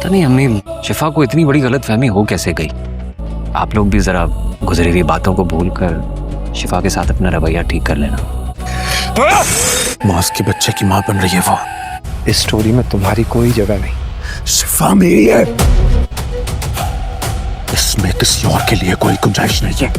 पता नहीं अम्मी शिफा को इतनी बड़ी गलतफहमी हो कैसे गई। आप लोग भी जरा गुजरी हुई बातों को भूलकर शिफा के साथ अपना रवैया ठीक कर लेना। मास के बच्चे की माँ बन रही है वो। इस स्टोरी में तुम्हारी कोई जगह नहीं। शिफा मेरी है, इसमें किसी और के लिए कोई गुंजाइश नहीं है।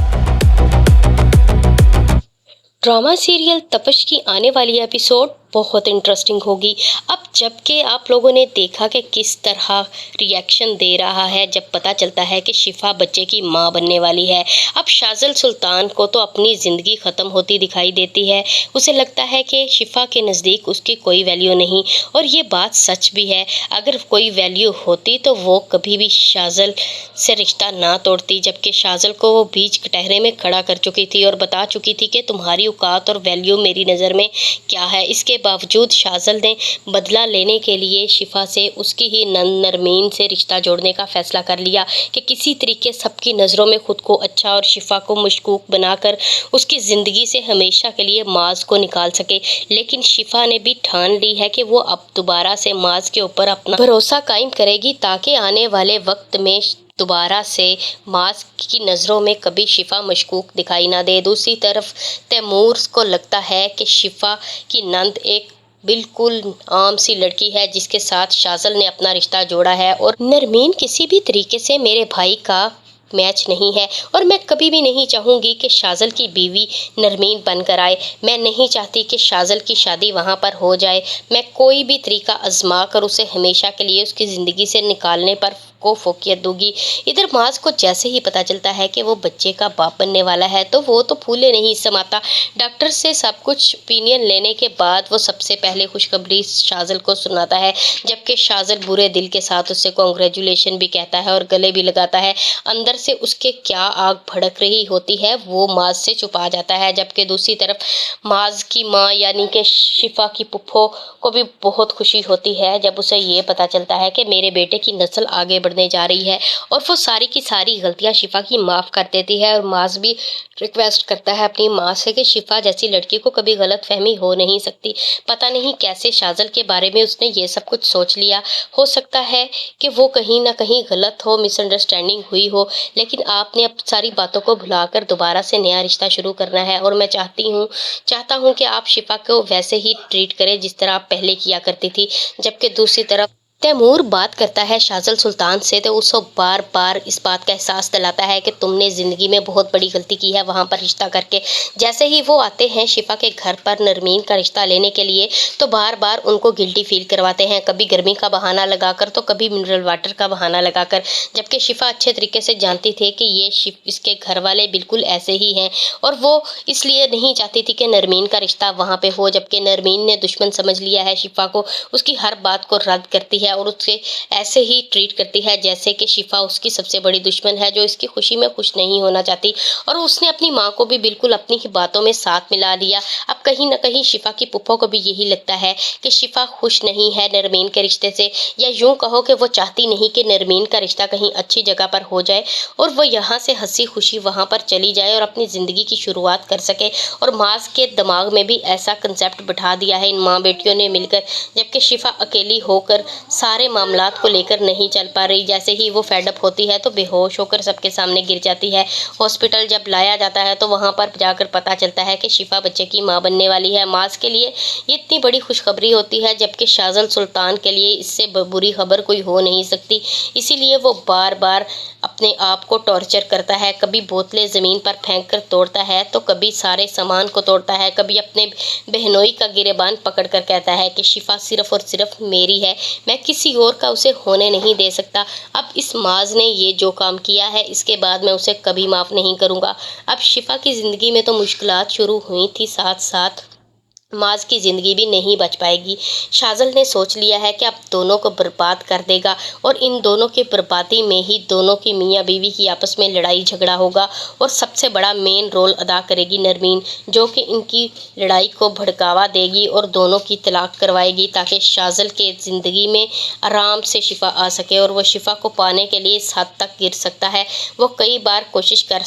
ड्रामा सीरियल तपश की आने वाली एपिसोड बहुत इंटरेस्टिंग होगी। अब जबकि आप लोगों ने देखा कि किस तरह रिएक्शन दे रहा है जब पता चलता है कि शिफा बच्चे की मां बनने वाली है। अब शाजल सुल्तान को तो अपनी ज़िंदगी ख़त्म होती दिखाई देती है। उसे लगता है कि शिफा के नज़दीक उसकी कोई वैल्यू नहीं, और ये बात सच भी है। अगर कोई वैल्यू होती तो वो कभी भी शाजल से रिश्ता ना तोड़ती, जबकि शाजल को वो बीच कटहरे में खड़ा कर चुकी थी और बता चुकी थी कि तुम्हारी औकात और वैल्यू मेरी नज़र में क्या है। इसके बावजूद शाजल ने बदला लेने के लिए शिफा से, उसकी ही नरमीन से रिश्ता जोड़ने का फैसला कर लिया कि किसी तरीके सबकी नज़रों में खुद को अच्छा और शिफा को मशकूक बनाकर उसकी ज़िंदगी से हमेशा के लिए माज को निकाल सके। लेकिन शिफा ने भी ठान ली है कि वो अब दोबारा से माज के ऊपर अपना भरोसा कायम करेगी, ताकि आने वाले वक्त में दोबारा से माज की नज़रों में कभी शिफा मशकूक दिखाई ना दे। दूसरी तरफ तैमूर को लगता है कि शिफा की नंद एक बिल्कुल आम सी लड़की है जिसके साथ शाजल ने अपना रिश्ता जोड़ा है, और नरमीन किसी भी तरीके से मेरे भाई का मैच नहीं है, और मैं कभी भी नहीं चाहूँगी कि शाजल की बीवी नरमीन बनकर आए। मैं नहीं चाहती कि शाजल की शादी वहाँ पर हो जाए। मैं कोई भी तरीका आजमा कर उसे हमेशा के लिए उसकी ज़िंदगी से निकालने पर को फोकियत दूंगी। इधर माज को जैसे ही पता चलता है कि वो बच्चे का बाप बनने वाला है तो वो तो फूले नहीं समाता। डॉक्टर से सब कुछ ओपिनियन लेने के बाद वो सबसे पहले खुशखबरी शाजल को सुनाता है, जबकि शाजल बुरे दिल के साथ उससे कॉन्ग्रेचुलेशन भी कहता है और गले भी लगाता है। अंदर से उसके क्या आग भड़क रही होती है वो माज से छुपा जाता है। जबकि दूसरी तरफ माज की माँ यानी कि शिफा की पुप्पो को भी बहुत खुशी होती है जब उसे ये पता चलता है कि मेरे बेटे की नस्ल आगे बढ़ने जा रही है, और वो सारी की सारी गलतियां शिफा की माफ़ कर देती है। और माज भी रिक्वेस्ट करता है अपनी माँ से कि शिफा जैसी लड़की को कभी गलत फहमी हो नहीं सकती। पता नहीं कैसे शाजल के बारे में उसने ये सब कुछ सोच लिया। हो सकता है कि वो कहीं ना कहीं गलत हो, मिसअंडरस्टैंडिंग हुई हो, लेकिन आपने अब सारी बातों को भुलाकर दोबारा से नया रिश्ता शुरू करना है। और मैं चाहता हूँ कि आप शिफा को वैसे ही ट्रीट करें जिस तरह आप पहले किया करती थी। जबकि दूसरी तरफ तैमूर बात करता है शाजल सुल्तान से तो उसको बार बार इस बात का एहसास दिलाता है कि तुमने ज़िंदगी में बहुत बड़ी गलती की है वहाँ पर रिश्ता करके। जैसे ही वो आते हैं शिफा के घर पर नरमीन का रिश्ता लेने के लिए तो बार बार उनको गिल्टी फील करवाते हैं, कभी गर्मी का बहाना लगाकर तो कभी मिनरल वाटर का बहाना लगाकर। जबकि शिफा अच्छे तरीके से जानती थी कि ये इसके घर वाले बिल्कुल ऐसे ही हैं, और वो इसलिए नहीं चाहती थी कि नरमीन का रिश्ता वहाँ पर हो। जबकि नरमीन ने दुश्मन समझ लिया है शिफा को, उसकी हर बात को रद्द करती है और उससे ऐसे ही ट्रीट करती है जैसे कि शिफा उसकी सबसे बड़ी दुश्मन है जो इसकी खुशी में खुश नहीं होना चाहती। और उसने अपनी माँ को भी बिल्कुल अपनी ही बातों में साथ मिला लिया। अब कहीं ना कहीं शिफा की पुप्पो को भी यही लगता है कि शिफा खुश नहीं है नरमीन के रिश्ते से, या यूं कहो कि वो चाहती नहीं कि नरमीन का रिश्ता कहीं अच्छी जगह पर हो जाए और वो यहाँ से हंसी खुशी वहाँ पर चली जाए और अपनी ज़िंदगी की शुरुआत कर सके। और माज के दिमाग में भी ऐसा कंसेप्ट बिठा दिया है इन माँ बेटियों ने मिलकर। जबकि शिफा अकेली होकर सारे मामलात को लेकर नहीं चल पा रही। जैसे ही वो फेडअप होती है तो बेहोश होकर सबके सामने गिर जाती है। हॉस्पिटल जब लाया जाता है तो वहाँ पर जाकर पता चलता है कि शिफा बच्चे की माँ बनने वाली है। माज के लिए ये इतनी बड़ी खुशखबरी होती है, जबकि शाजल सुल्तान के लिए इससे बुरी खबर कोई हो नहीं सकती। इसीलिए वो बार बार अपने आप को टॉर्चर करता है, कभी बोतलें ज़मीन पर फेंक कर तोड़ता है तो कभी सारे सामान को तोड़ता है, कभी अपने बहनोई का गिरेबान पकड़ कर कहता है कि शिफा सिर्फ और सिर्फ मेरी है, मैं किसी और का उसे होने नहीं दे सकता। अब इस माज ने ये जो काम किया है इसके बाद मैं उसे कभी माफ़ नहीं करूँगा। अब शिफा की ज़िंदगी में तो मुश्किलात शुरू हुई थी, साथ साथ माज की ज़िंदगी भी नहीं बच पाएगी। शाजल ने सोच लिया है कि अब दोनों को बर्बाद कर देगा, और इन दोनों की बर्बादी में ही दोनों की मियाँ बीवी की आपस में लड़ाई झगड़ा होगा, और सबसे बड़ा मेन रोल अदा करेगी नरमीन, जो कि इनकी लड़ाई को भड़कावा देगी और दोनों की तलाक करवाएगी ताकि शाजल के ज़िंदगी में आराम से शिफा आ सके। और वह शिफा को पाने के लिए इस हद तक गिर सकता है, वो कई बार कोशिश कर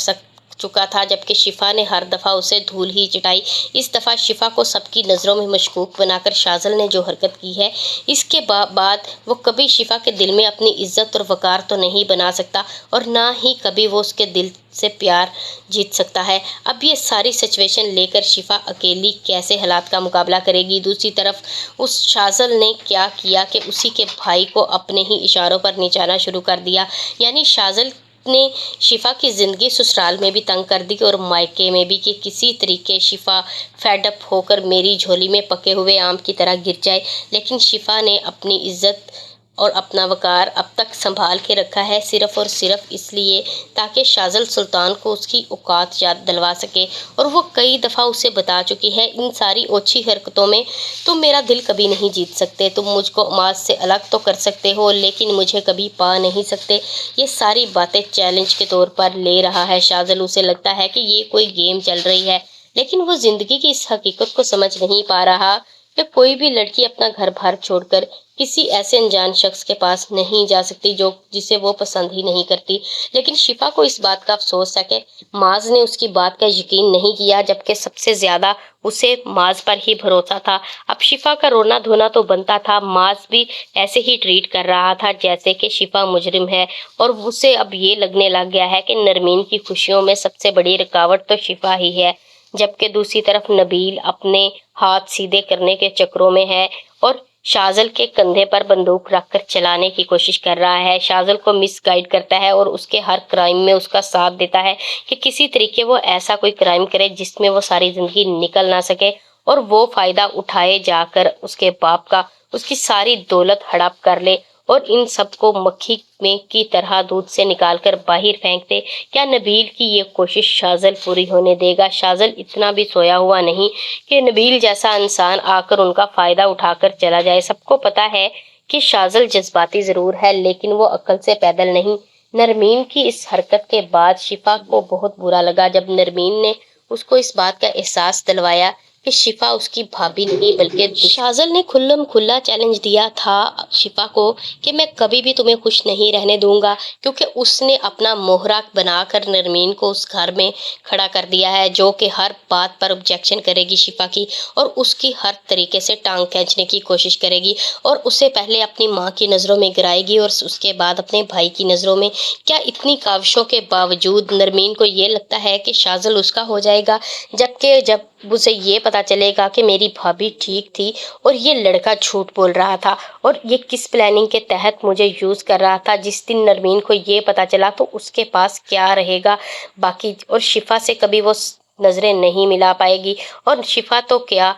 चुका था, जबकि शिफा ने हर दफ़ा उसे धूल ही चटाई। इस दफ़ा शिफा को सबकी नज़रों में मशकूक बनाकर शाज़ल ने जो हरकत की है, इसके बाद वो कभी शिफा के दिल में अपनी इज्जत और वक़ार तो नहीं बना सकता और ना ही कभी वो उसके दिल से प्यार जीत सकता है। अब ये सारी सिचुएशन लेकर शिफा अकेली कैसे हालात का मुकाबला करेगी। दूसरी तरफ उस शाज़ल ने क्या किया कि उसी के भाई को अपने ही इशारों पर निचाना शुरू कर दिया। यानी शाज़ल ने शिफा की ज़िंदगी ससुराल में भी तंग कर दी और मायके में भी, कि किसी तरीके शिफा फेड अप होकर मेरी झोली में पके हुए आम की तरह गिर जाए। लेकिन शिफा ने अपनी इज्जत और अपना वक़ार अब तक संभाल के रखा है, सिर्फ़ और सिर्फ इसलिए ताकि शाज़ल सुल्तान को उसकी औकात याद दिलवा सके। और वो कई दफ़ा उसे बता चुकी है, इन सारी ओछी हरकतों में तुम मेरा दिल कभी नहीं जीत सकते। तुम मुझको माज से अलग तो कर सकते हो, लेकिन मुझे कभी पा नहीं सकते। ये सारी बातें चैलेंज के तौर पर ले रहा है शाज़ल। उसे लगता है कि ये कोई गेम चल रही है, लेकिन वो ज़िंदगी की इस हकीकत को समझ नहीं पा रहा कि कोई भी लड़की अपना घर बार छोड़कर किसी ऐसे अनजान शख्स के पास नहीं जा सकती जिसे वो पसंद ही नहीं करती। लेकिन शिफा को इस बात का अफसोस है कि माज ने उसकी बात का यकीन नहीं किया, जबकि सबसे ज़्यादा उसे माज पर ही भरोसा था। अब शिफा का रोना धोना तो बनता था, माज भी ऐसे ही ट्रीट कर रहा था जैसे कि शिफा मुजरिम है। और उसे अब ये लगने लग गया है कि नरमीन की खुशियों में सबसे बड़ी रुकावट तो शिफा ही है, जबकि दूसरी तरफ नबील अपने हाथ सीधे करने के चक्रों में है और शाज़ल के कंधे पर बंदूक रखकर चलाने की कोशिश कर रहा है। शाज़ल को मिसगाइड करता है और उसके हर क्राइम में उसका साथ देता है कि किसी तरीके वो ऐसा कोई क्राइम करे जिसमें वो सारी ज़िंदगी निकल ना सके और वो फ़ायदा उठाए जाकर उसके बाप का उसकी सारी दौलत हड़प कर ले और इन सबको मक्खी में की तरह दूध से निकालकर बाहर फेंक दे। क्या नबील की ये कोशिश शाज़ल पूरी होने देगा? शाज़ल इतना भी सोया हुआ नहीं कि नबील जैसा इंसान आकर उनका फ़ायदा उठाकर चला जाए। सबको पता है कि शाज़ल जज्बाती ज़रूर है, लेकिन वो अक्ल से पैदल नहीं। नरमीन की इस हरकत के बाद शिफा को बहुत बुरा लगा जब नरमीन ने उसको इस बात का एहसास दिलवाया कि शिफा उसकी भाभी नहीं बल्कि शाज़ल ने खुल्लम खुल्ला चैलेंज दिया था शिफा को कि मैं कभी भी तुम्हें खुश नहीं रहने दूंगा, क्योंकि उसने अपना मोहरा बनाकर नरमीन को उस घर में खड़ा कर दिया है जो कि हर बात पर ऑब्जेक्शन करेगी शिफा की और उसकी हर तरीके से टांग खींचने की कोशिश करेगी और उसे पहले अपनी माँ की नज़रों में गिराएगी और उसके बाद अपने भाई की नज़रों में। क्या इतनी काविशों के बावजूद नरमीन को ये लगता है कि शाज़ल उसका हो जाएगा, जबकि जब उसे ये पता चलेगा कि मेरी भाभी ठीक थी और ये लड़का झूठ बोल रहा था और ये किस प्लानिंग के तहत मुझे यूज़ कर रहा था, जिस दिन नरमीन को ये पता चला तो उसके पास क्या रहेगा बाकी। और शिफा से कभी वो नज़रें नहीं मिला पाएगी और शिफा तो क्या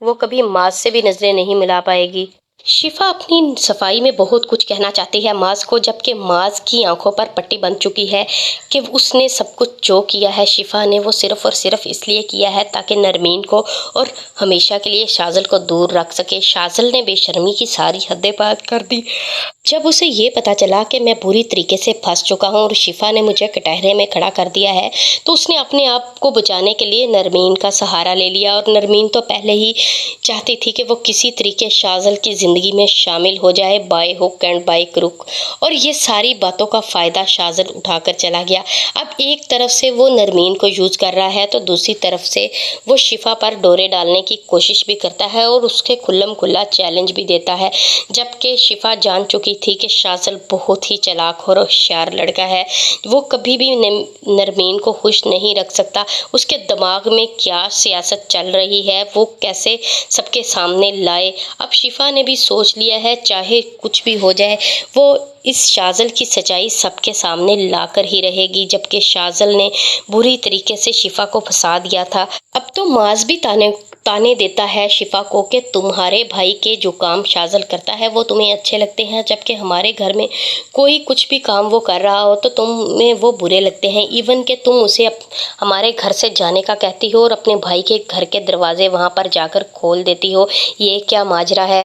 वो कभी माज से भी नज़रें नहीं मिला पाएगी। शिफा अपनी सफाई में बहुत कुछ कहना चाहती है माज को, जबकि माज की आंखों पर पट्टी बंध चुकी है कि उसने सब कुछ जो किया है शिफा ने वो सिर्फ़ और सिर्फ इसलिए किया है ताकि नरमीन को और हमेशा के लिए शाज़ल को दूर रख सके। शाज़ल ने बेशर्मी की सारी हदें पार कर दी जब उसे ये पता चला कि मैं बुरी तरीके से फंस चुका हूँ और शिफा ने मुझे कटहरे में खड़ा कर दिया है, तो उसने अपने आप को बचाने के लिए नरमीन का सहारा ले लिया। और नरमीन तो पहले ही चाहती थी कि वो किसी तरीके शाज़ल की ज़िंदगी में शामिल हो जाए by hook and by crook, और ये सारी बातों का फ़ायदा शाज़ल उठाकर चला गया। अब एक तरफ से वो नरमीन को यूज़ कर रहा है तो दूसरी तरफ से वो शिफा पर डोरे डालने की कोशिश भी करता है और उसके खुल्लम खुल्ला चैलेंज भी देता है, जबकि शिफा जान चुकी थी कि शाज़ल बहुत ही चालाक और होशियार लड़का है। वो कभी भी नरमीन को खुश नहीं रख सकता। उसके दिमाग में क्या सियासत चल रही है वो कैसे सबके सामने लाए। अब शिफा ने भी सोच लिया है चाहे कुछ भी हो जाए वो इस शाज़ल की सच्चाई सबके सामने लाकर ही रहेगी, जबकि शाज़ल ने बुरी तरीके से शिफा को फंसा दिया था। अब तो माज भी ताने देता है शिफा को कि तुम्हारे भाई के जो काम शाज़ल करता है वो तुम्हें अच्छे लगते हैं, जबकि हमारे घर में कोई कुछ भी काम वो कर रहा हो तो तुम्हें वो बुरे लगते हैं। इवन कि तुम उसे हमारे घर से जाने का कहती हो और अपने भाई के घर के दरवाजे वहाँ पर जाकर खोल देती हो। ये क्या माजरा है?